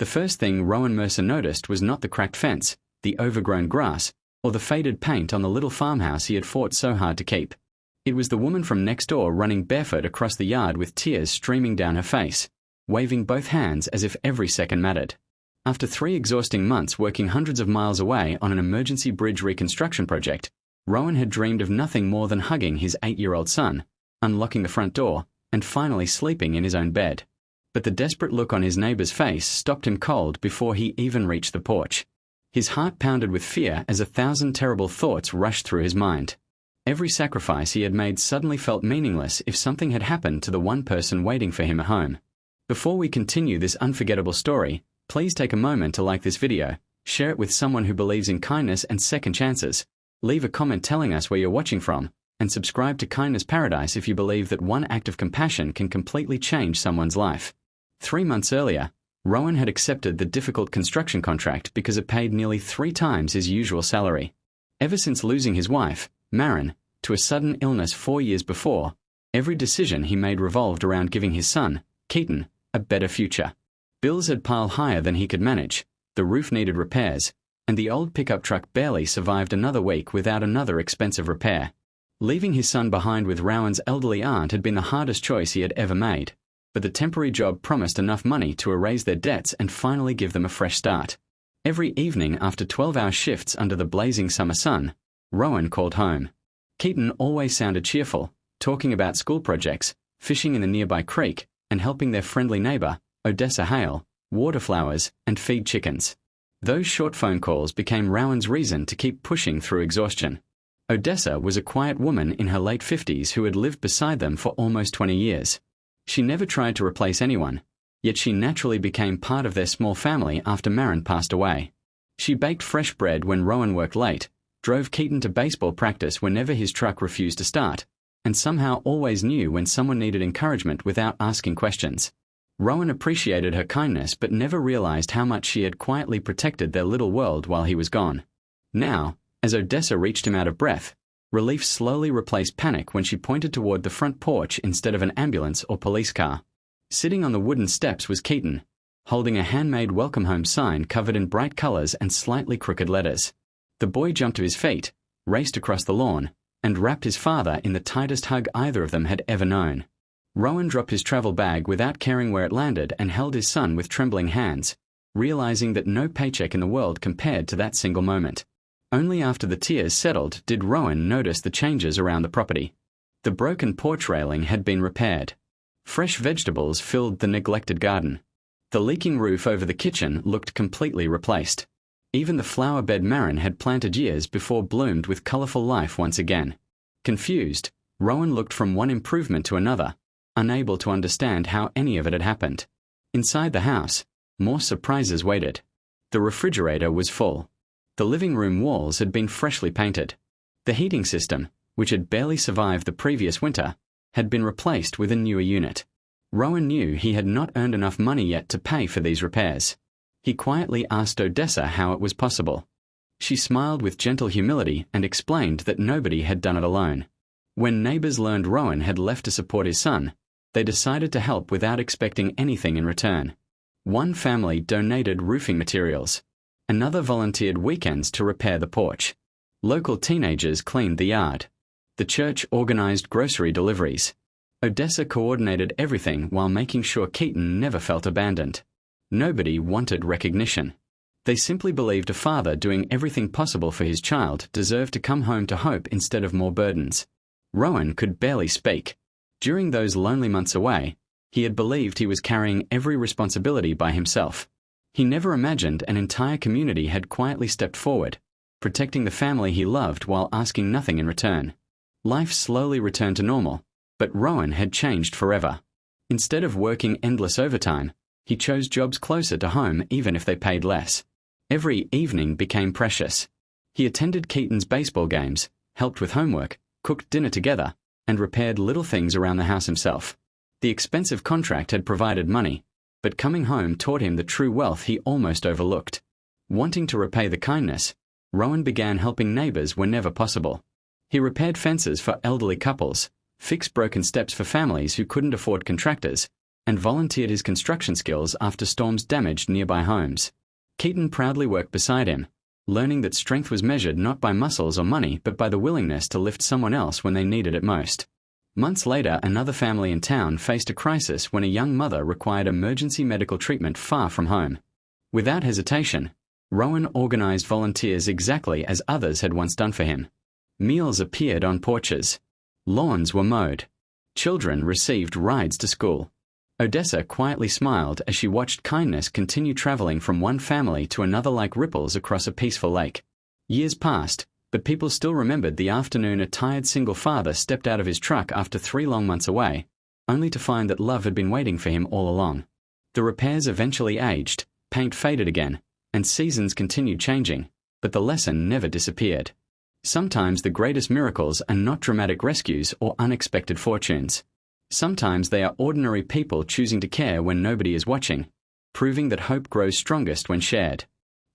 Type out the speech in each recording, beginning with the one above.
The first thing Rowan Mercer noticed was not the cracked fence, the overgrown grass, or the faded paint on the little farmhouse he had fought so hard to keep. It was the woman from next door running barefoot across the yard with tears streaming down her face, waving both hands as if every second mattered. After 3 exhausting months working hundreds of miles away on an emergency bridge reconstruction project, Rowan had dreamed of nothing more than hugging his 8-year-old son, unlocking the front door, and finally sleeping in his own bed. But the desperate look on his neighbor's face stopped him cold before he even reached the porch. His heart pounded with fear as 1,000 terrible thoughts rushed through his mind. Every sacrifice he had made suddenly felt meaningless if something had happened to the one person waiting for him at home. Before we continue this unforgettable story, please take a moment to like this video, share it with someone who believes in kindness and second chances, leave a comment telling us where you're watching from, and subscribe to Kindness Paradise if you believe that one act of compassion can completely change someone's life. 3 months earlier, Rowan had accepted the difficult construction contract because it paid nearly 3 times his usual salary. Ever since losing his wife, Maren, to a sudden illness 4 years before, every decision he made revolved around giving his son, Keaton, a better future. Bills had piled higher than he could manage, the roof needed repairs, and the old pickup truck barely survived another week without another expensive repair. Leaving his son behind with Rowan's elderly aunt had been the hardest choice he had ever made, but the temporary job promised enough money to erase their debts and finally give them a fresh start. Every evening after 12-hour shifts under the blazing summer sun, Rowan called home. Keaton always sounded cheerful, talking about school projects, fishing in the nearby creek, and helping their friendly neighbor, Odessa Hale, water flowers and feed chickens. Those short phone calls became Rowan's reason to keep pushing through exhaustion. Odessa was a quiet woman in her late 50s who had lived beside them for almost 20 years. She never tried to replace anyone, yet she naturally became part of their small family after Maren passed away. She baked fresh bread when Rowan worked late, drove Keaton to baseball practice whenever his truck refused to start, and somehow always knew when someone needed encouragement without asking questions. Rowan appreciated her kindness but never realized how much she had quietly protected their little world while he was gone. Now, as Odessa reached him out of breath, relief slowly replaced panic when she pointed toward the front porch instead of an ambulance or police car. Sitting on the wooden steps was Keaton, holding a handmade welcome home sign covered in bright colors and slightly crooked letters. The boy jumped to his feet, raced across the lawn, and wrapped his father in the tightest hug either of them had ever known. Rowan dropped his travel bag without caring where it landed and held his son with trembling hands, realizing that no paycheck in the world compared to that single moment. Only after the tears settled did Rowan notice the changes around the property. The broken porch railing had been repaired. Fresh vegetables filled the neglected garden. The leaking roof over the kitchen looked completely replaced. Even the flower bed Maren had planted years before bloomed with colorful life once again. Confused, Rowan looked from one improvement to another, unable to understand how any of it had happened. Inside the house, more surprises waited. The refrigerator was full. The living room walls had been freshly painted. The heating system, which had barely survived the previous winter, had been replaced with a newer unit. Rowan knew he had not earned enough money yet to pay for these repairs. He quietly asked Odessa how it was possible. She smiled with gentle humility and explained that nobody had done it alone. When neighbors learned Rowan had left to support his son, they decided to help without expecting anything in return. One family donated roofing materials. Another volunteered weekends to repair the porch. Local teenagers cleaned the yard. The church organized grocery deliveries. Odessa coordinated everything while making sure Keaton never felt abandoned. Nobody wanted recognition. They simply believed a father doing everything possible for his child deserved to come home to hope instead of more burdens. Rowan could barely speak. During those lonely months away, he had believed he was carrying every responsibility by himself. He never imagined an entire community had quietly stepped forward, protecting the family he loved while asking nothing in return. Life slowly returned to normal, but Rowan had changed forever. Instead of working endless overtime, he chose jobs closer to home even if they paid less. Every evening became precious. He attended Keaton's baseball games, helped with homework, cooked dinner together, and repaired little things around the house himself. The expensive contract had provided money, but coming home taught him the true wealth he almost overlooked. Wanting to repay the kindness, Rowan began helping neighbors whenever possible. He repaired fences for elderly couples, fixed broken steps for families who couldn't afford contractors, and volunteered his construction skills after storms damaged nearby homes. Keaton proudly worked beside him, learning that strength was measured not by muscles or money but by the willingness to lift someone else when they needed it most. Months later, another family in town faced a crisis when a young mother required emergency medical treatment far from home. Without hesitation, Rowan organized volunteers exactly as others had once done for him. Meals appeared on porches. Lawns were mowed. Children received rides to school. Odessa quietly smiled as she watched kindness continue traveling from one family to another like ripples across a peaceful lake. Years passed, but people still remembered the afternoon a tired single father stepped out of his truck after 3 long months away, only to find that love had been waiting for him all along. The repairs eventually aged, paint faded again, and seasons continued changing, but the lesson never disappeared. Sometimes the greatest miracles are not dramatic rescues or unexpected fortunes. Sometimes they are ordinary people choosing to care when nobody is watching, proving that hope grows strongest when shared.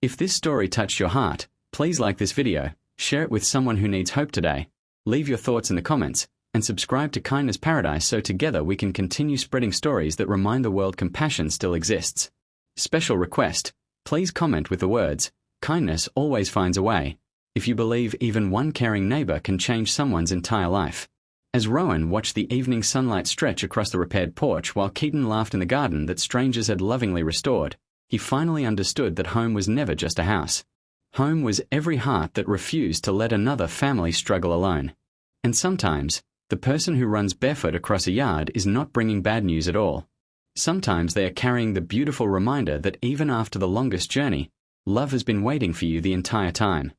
If this story touched your heart, please like this video, share it with someone who needs hope today, leave your thoughts in the comments, and subscribe to Kindness Paradise so together we can continue spreading stories that remind the world compassion still exists. Special request, please comment with the words, "Kindness always finds a way," if you believe even one caring neighbor can change someone's entire life. As Rowan watched the evening sunlight stretch across the repaired porch while Keaton laughed in the garden that strangers had lovingly restored, he finally understood that home was never just a house. Home was every heart that refused to let another family struggle alone. And sometimes, the person who runs barefoot across a yard is not bringing bad news at all. Sometimes they are carrying the beautiful reminder that even after the longest journey, love has been waiting for you the entire time.